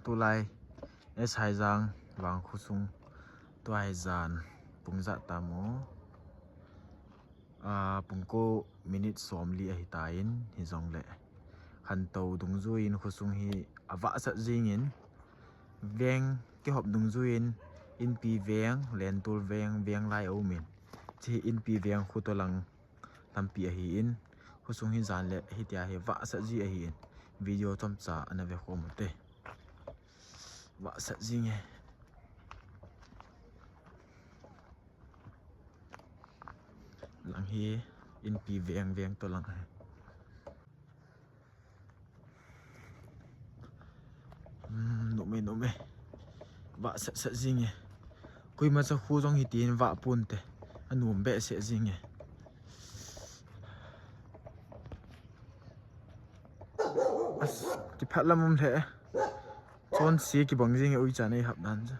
tu lai es hai jang wang khusung tu hai zan pungza tamo pungko minute somli a hitain hi zong le han to dungzuin khusung hi awa sa jingin veng ki hop dungzuin in pi veng len tur veng lai omin chi in pi veng khutolang tampi a hi in khusung hi zan le hi tia hi wa sa ji a hi in video tom cha ana ve khom te wa sa jing he lang hi in pi veng to lang he no me wa sa jing he kui ma cha khu jong hi tin wa pun te anum be se jing he as ti phatlam um the chon si ki bang jing ui cha nei hap nan cha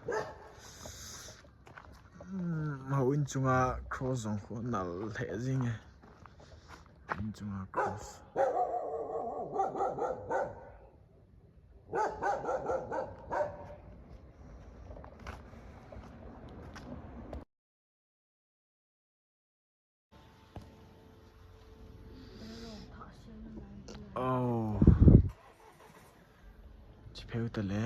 ma in chunga cross jong kho nal the jing he in chunga cross oh chi pheu ta le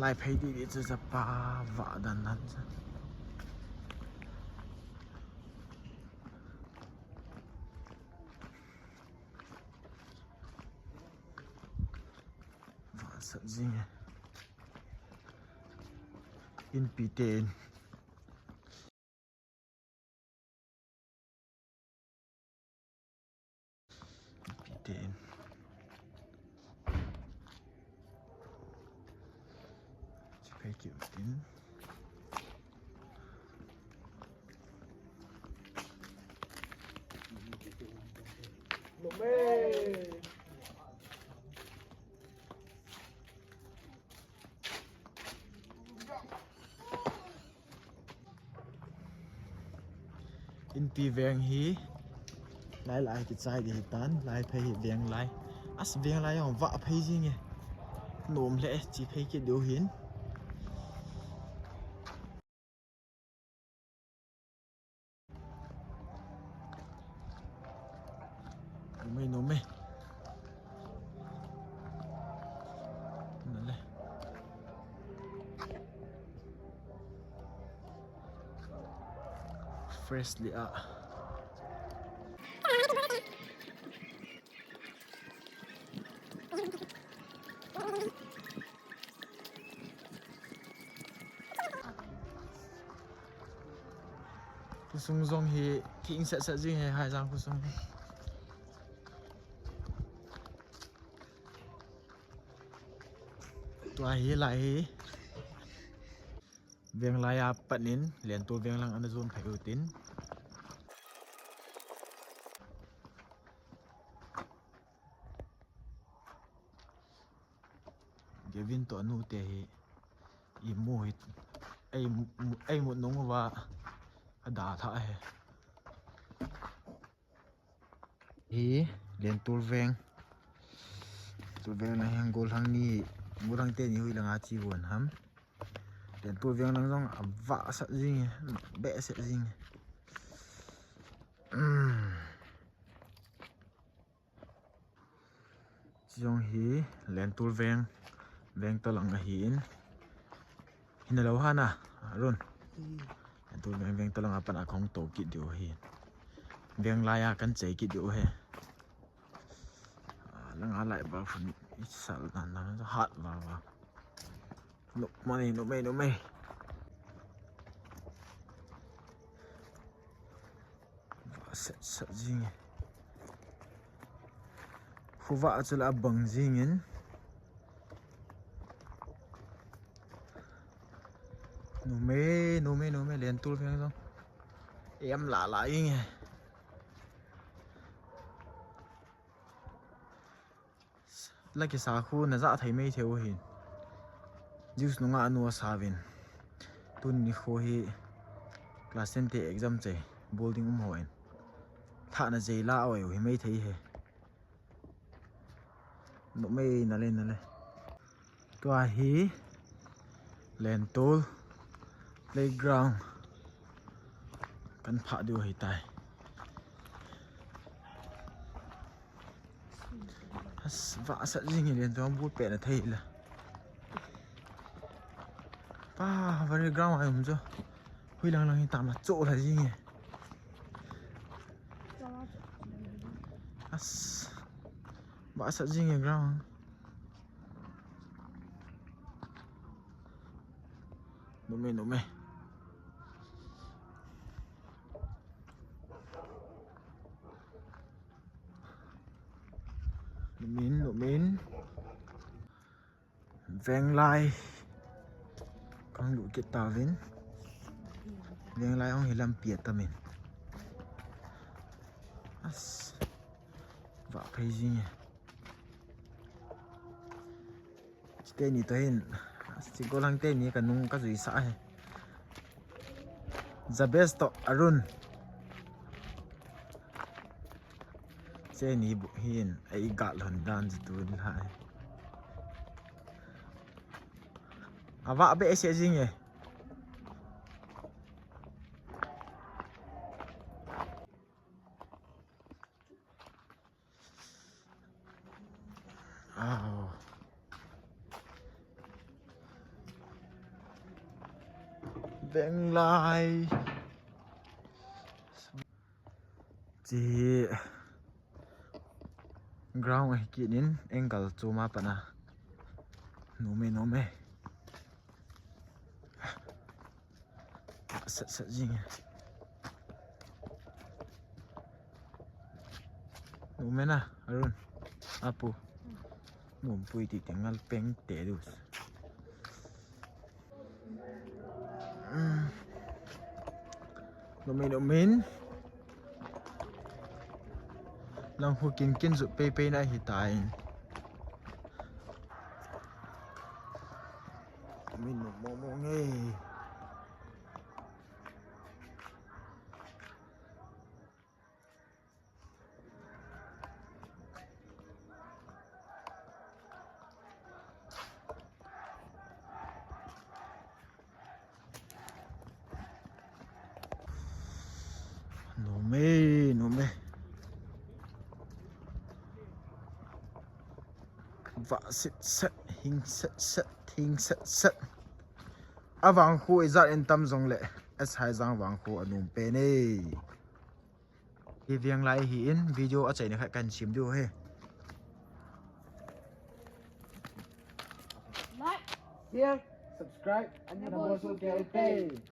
lai phei di cha pa wa dan nan cha wa sa jing in pi ten Take it in. In pi veng hi lai ki chai di tan lai phei hi veng lai as veng lai yong wa phei jing e nom le chi phei ki do hin no me nale freshly khusung zong hi king sa jing he hai jang khusung tua hi lai hi veng lai panin len tu veng lang an zon phai utin Gavin to anu te hi I mu hi ai mu nong wa ada tha he hi len tur veng na hang gol hang ni murang te ni hui langa chi won ham len tur veng lang jong wa sa jing be se jing jong hi len tur veng to lang a hi in hinalo hana ron len tur veng to lang a pan a khong to ki dio hi veng la ya kan chei ki dio he langa lai ba phun sal nan hat wa no me sa jing khuwa chula bang jing in no me len tur veng jong em la ing laki sa khu na za thai mei theu hin juice nunga anu savin tun ni kho hi class 10 te exam che boarding hoin thả na dây la oi hi mai thấy he nó mê nà lên tua hi len tol playground kan pha điều hi tai vạ sat jing len tol bu pe na thei la pa very ground ai cho hui lang lang tam là chỗ là gì nhỉ vạ sat jing ở ground nụ mê nụ mến veng lai con đủ cái tàu đến veng lai ông hi làm piệt ta mình vạ phải gì nhỉ tên này tên chỉ có lăng tên này cả nung các gì xã the best Arun tên này bộ hiền ấy gạt lần đan gì tôi lại vạ bé sẽ gì nhỉ veng lai chị ground ấy kỹ nín angle cho mà pana nó mê sợ gì nhỉ nó mê na Arun apu nó pui thì tiếng ngal peng té được nó mến lòng hồ kiến dụ pe này hiện tại mình mò nghe nó mê vạ sét hình sét vàng khu ấy dặn yên tâm dòng lệ S2 giang vàng khu ở nùm pê nê thì viếng lại hiến video ở chạy này hãy cần chiếm điều he Like, share, subscribe, and the